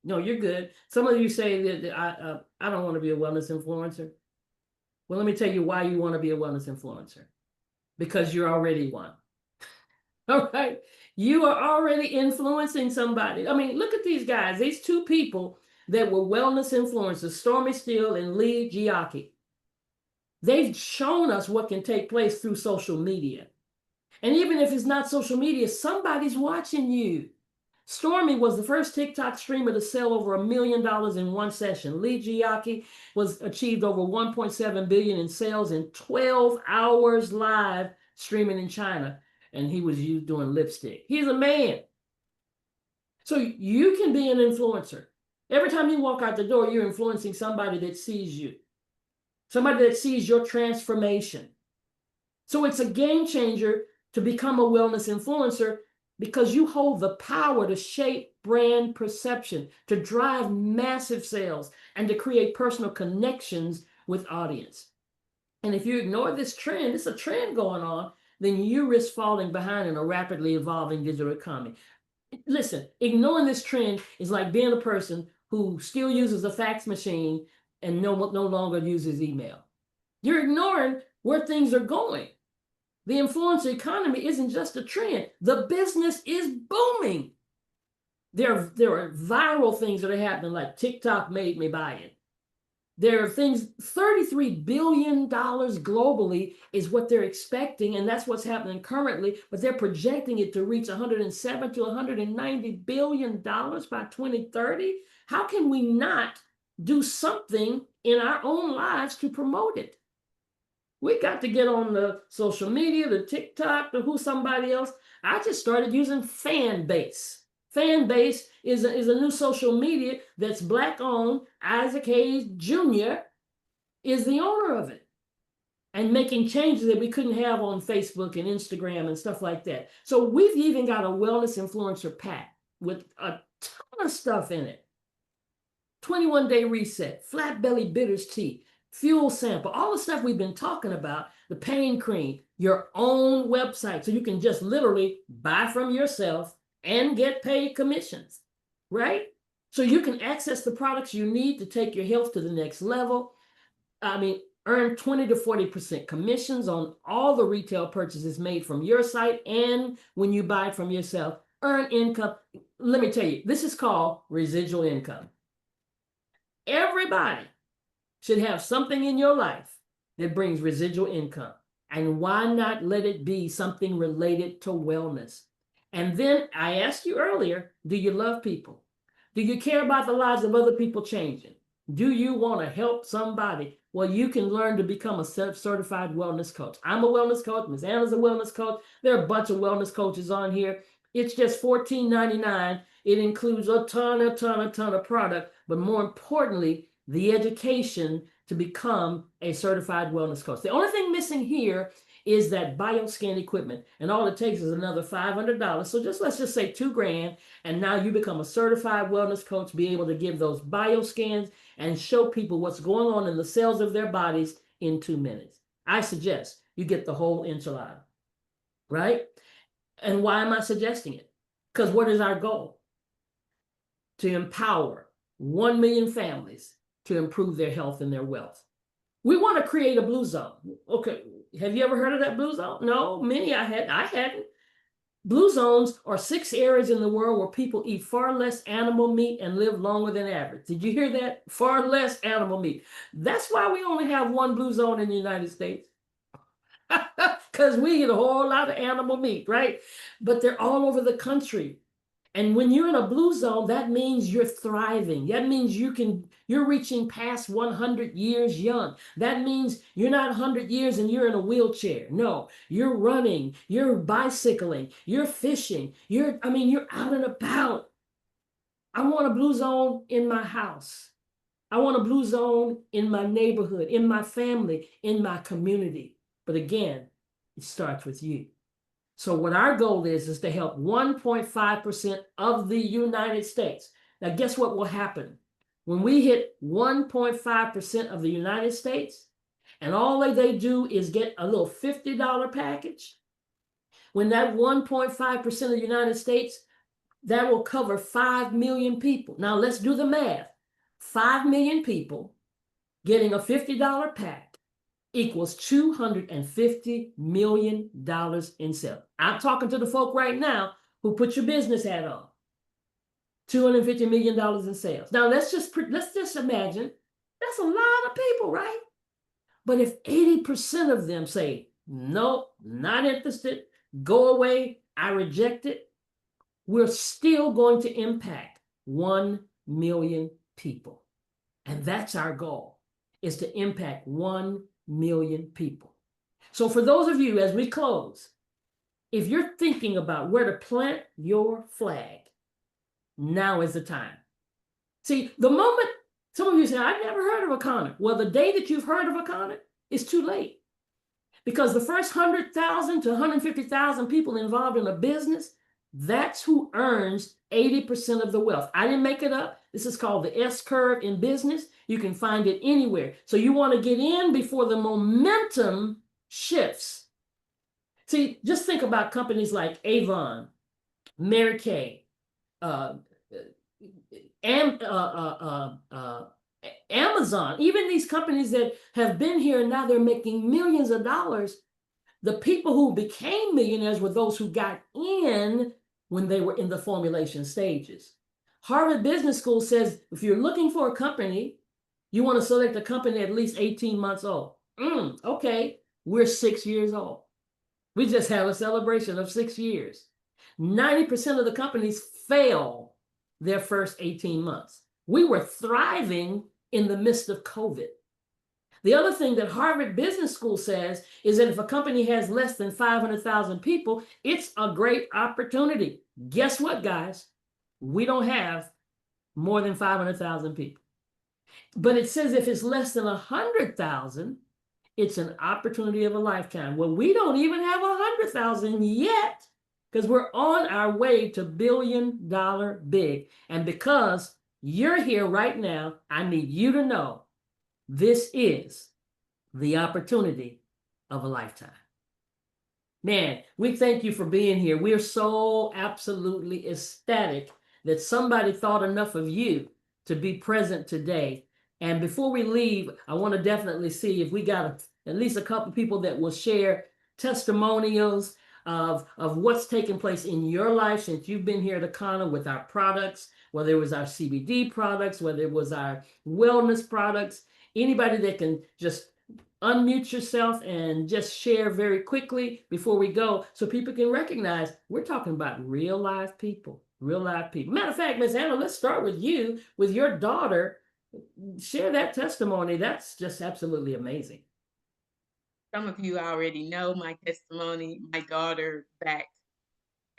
no, you're good. Some of you say that I don't want to be a wellness influencer. Well, let me tell you why you want to be a wellness influencer. Because you're already one. All right. You are already influencing somebody. I mean, look at these guys, these two people that were wellness influencers, Stormy Steele and Lee Giacchi. They've shown us what can take place through social media. And even if it's not social media, somebody's watching you. Stormy was the first TikTok streamer to sell over $1 million in one session. Lee Giacchi was achieved over 1.7 billion in sales in 12 hours live streaming in China. And he was used doing lipstick. He's a man. So you can be an influencer. Every time you walk out the door, you're influencing somebody that sees you, somebody that sees your transformation. So it's a game changer to become a wellness influencer, because you hold the power to shape brand perception, to drive massive sales, and to create personal connections with audience. And if you ignore this trend, it's a trend going on, then you risk falling behind in a rapidly evolving digital economy. Listen, ignoring this trend is like being a person who still uses a fax machine and no longer uses email. You're ignoring where things are going. The influencer economy isn't just a trend. The business is booming. There are viral things that are happening, like TikTok made me buy it. There are things, $33 billion globally is what they're expecting, and that's what's happening currently, but they're projecting it to reach $107 to $190 billion by 2030. How can we not do something in our own lives to promote it? We got to get on the social media, the TikTok, the who somebody else. I just started using Fanbase. Fanbase is a new social media that's Black owned. Isaac Hayes Jr. is the owner of it, and making changes that we couldn't have on Facebook and Instagram and stuff like that. So we've even got a wellness influencer pack with a ton of stuff in it. 21-day reset, flat belly bitters tea, fuel sample, all the stuff we've been talking about, the pain cream, your own website, so you can just literally buy from yourself and get paid commissions, right? So you can access the products you need to take your health to the next level. I mean, earn 20 to 40% commissions on all the retail purchases made from your site, and when you buy from yourself, earn income. Let me tell you, this is called residual income. Everybody should have something in your life that brings residual income. And why not let it be something related to wellness? And then I asked you earlier, do you love people? Do you care about the lives of other people changing? Do you want to help somebody? Well, you can learn to become a certified wellness coach. I'm a wellness coach. Ms. Anna's a wellness coach. There are a bunch of wellness coaches on here. It's just $14.99. It includes a ton of product, but more importantly, the education to become a certified wellness coach. The only thing missing here is that bioscan equipment, and all it takes is another $500. So let's just say $2,000, and now you become a certified wellness coach, be able to give those bioscans and show people what's going on in the cells of their bodies in 2 minutes. I suggest you get the whole enchilada, right? And why am I suggesting it? Because what is our goal? To empower 1 million families to improve their health and their wealth. We want to create a blue zone. Okay, have you ever heard of that blue zone? No, many I hadn't. Blue zones are 6 areas in the world where people eat far less animal meat and live longer than average. Did you hear that? Far less animal meat. That's why we only have 1 blue zone in the United States. Because we eat a whole lot of animal meat, right? But they're all over the country. And when you're in a blue zone, that means you're thriving. That means you're reaching past 100 years young. That means you're not 100 years and you're in a wheelchair. No, you're running, you're bicycling, you're fishing, you're out and about. I want a blue zone in my house. I want a blue zone in my neighborhood, in my family, in my community. But again, it starts with you. So what our goal is to help 1.5% of the United States. Now, guess what will happen? When we hit 1.5% of the United States, and all they do is get a little $50 package, when that 1.5% of the United States, that will cover 5 million people. Now, let's do the math. 5 million people getting a $50 pack equals $250 million in sales. I'm talking to the folk right now who put your business hat on. $250 million in sales. Now let's just imagine that's a lot of people, right? But if 80% of them say, nope, not interested, go away, I reject it, we're still going to impact 1 million people. And that's our goal, is to impact 1 million people. So for those of you, as we close, if you're thinking about where to plant your flag, now is the time. See, the moment some of you say, I've never heard of Iconic. Well, the day that you've heard of Iconic, it's too late. Because the first 100,000 to 150,000 people involved in a business, that's who earns 80% of the wealth. I didn't make it up. This is called the S-curve in business. You can find it anywhere. So you want to get in before the momentum shifts. See, just think about companies like Avon, Mary Kay, Amazon, even these companies that have been here and now they're making millions of dollars. The people who became millionaires were those who got in when they were in the formulation stages. Harvard Business School says if you're looking for a company, you want to select a company at least 18 months old. Okay, we're 6 years old. We just had a celebration of 6 years. 90% of the companies fail their first 18 months. We were thriving in the midst of COVID. The other thing that Harvard Business School says is that if a company has less than 500,000 people, it's a great opportunity. Guess what, guys? We don't have more than 500,000 people. But it says if it's less than 100,000, it's an opportunity of a lifetime. Well, we don't even have 100,000 yet because we're on our way to $1 billion big. And because you're here right now, I need you to know this is the opportunity of a lifetime. Man, we thank you for being here. We're so absolutely ecstatic that somebody thought enough of you to be present today. And before we leave, I want to definitely see if we got at least a couple people that will share testimonials of what's taken place in your life since you've been here at Akana with our products, whether it was our CBD products, whether it was our wellness products. Anybody that can just unmute yourself and just share very quickly before we go so people can recognize we're talking about real live people. Real live people. Matter of fact, Miss Anna, let's start with you, with your daughter. Share that testimony. That's just absolutely amazing. Some of you already know my testimony. My daughter, back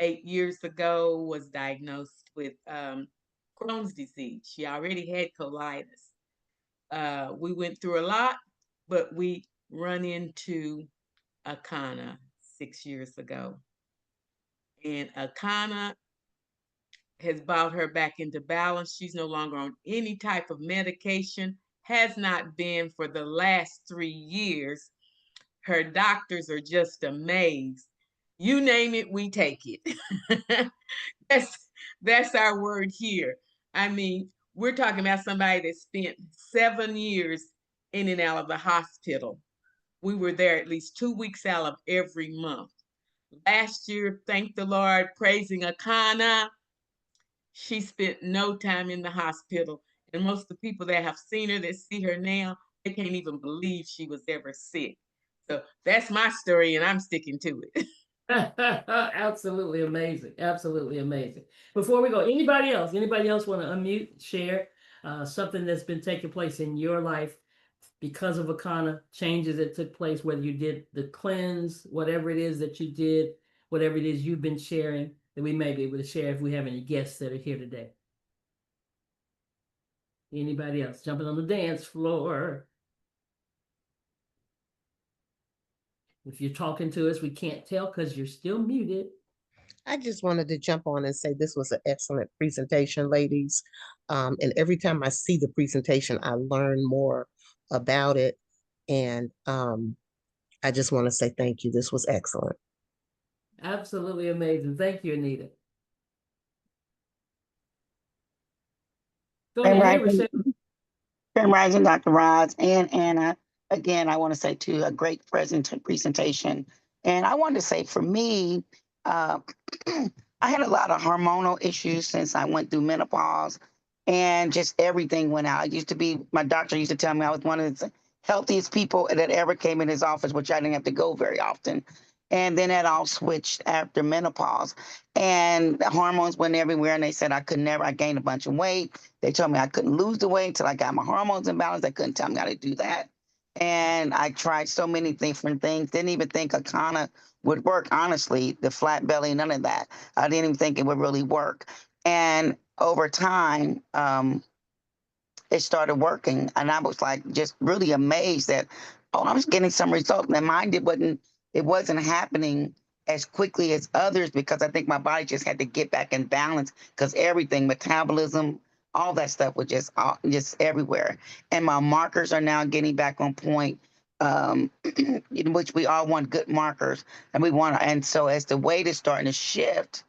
8 years ago, was diagnosed with Crohn's disease. She already had colitis. We went through a lot, but we run into Akana 6 years ago. And Akana has brought her back into balance. She's no longer on any type of medication, has not been for the last 3 years. Her doctors are just amazed. You name it, we take it. that's our word here. I mean, we're talking about somebody that spent 7 years in and out of the hospital. We were there at least 2 weeks out of every month. Last year, thank the Lord, praising Akana, she spent no time in the hospital. And most of the people that have seen her, that see her now, they can't even believe she was ever sick. So that's my story, and I'm sticking to it. Absolutely amazing. Absolutely amazing. Before we go, anybody else want to unmute, share something that's been taking place in your life because of Akana, changes that took place, whether you did the cleanse, whatever it is that you did, whatever it is you've been sharing, that we may be able to share if we have any guests that are here today. Anybody else jumping on the dance floor? If you're talking to us, we can't tell because you're still muted. I just wanted to jump on and say this was an excellent presentation, ladies. And every time I see the presentation, I learn more about it. And I just want to say thank you. This was excellent. Absolutely amazing. Thank you, Anita. Go ahead, Grand Rising, Dr. Roz and Anna. Again, I want to say too, a great presentation. And I wanted to say for me, uh, I had a lot of hormonal issues since I went through menopause and just everything went out. I used to be, my doctor used to tell me I was one of the healthiest people that ever came in his office, which I didn't have to go very often. And then that all switched after menopause. And the hormones went everywhere. And they said I could never, I gained a bunch of weight. They told me I couldn't lose the weight until I got my hormones in balance. They couldn't tell me how to do that. And I tried so many different things. Didn't even think Akana would work, honestly, the flat belly, none of that. I didn't even think it would really work. And over time, it started working. And I was like, just really amazed that, oh, I was getting some results. And mine, it wasn't happening as quickly as others because I think my body just had to get back in balance because everything, metabolism, all that stuff was just everywhere. And my markers are now getting back on point, in which we all want good markers. And so as the weight is starting to shift,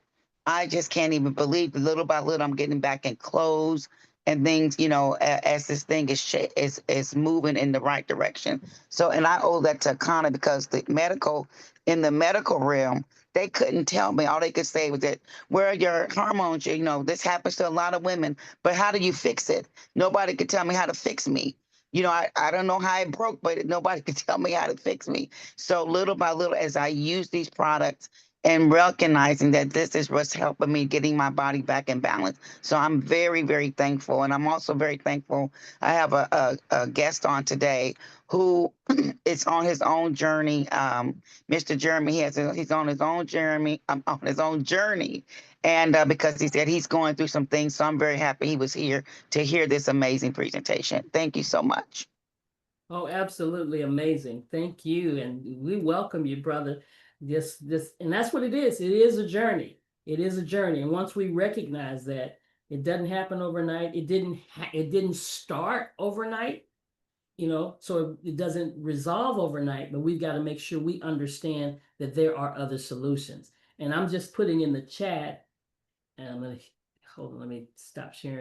I just can't even believe that little by little I'm getting back in clothes and things, as this thing is moving in the right direction. So, and I owe that to Connor because in the medical realm, they couldn't tell me. All they could say was that, where are your hormones? This happens to a lot of women, but how do you fix it? Nobody could tell me how to fix me. I don't know how it broke, but nobody could tell me how to fix me. So little by little, as I use these products, and recognizing that this is what's helping me getting my body back in balance. So I'm very, very thankful. And I'm also very thankful. I have a guest on today who is on his own journey. Mr. Jeremy, he's on his own journey. On his own journey. And because he said he's going through some things. So I'm very happy he was here to hear this amazing presentation. Thank you so much. Oh, absolutely amazing. Thank you. And we welcome you, brother. And that's what it is. It is a journey. It is a journey. And once we recognize that it doesn't happen overnight, it didn't start overnight, so it doesn't resolve overnight, but we've got to make sure we understand that there are other solutions. And I'm just putting in the chat, and I'm going to hold on, let me stop sharing.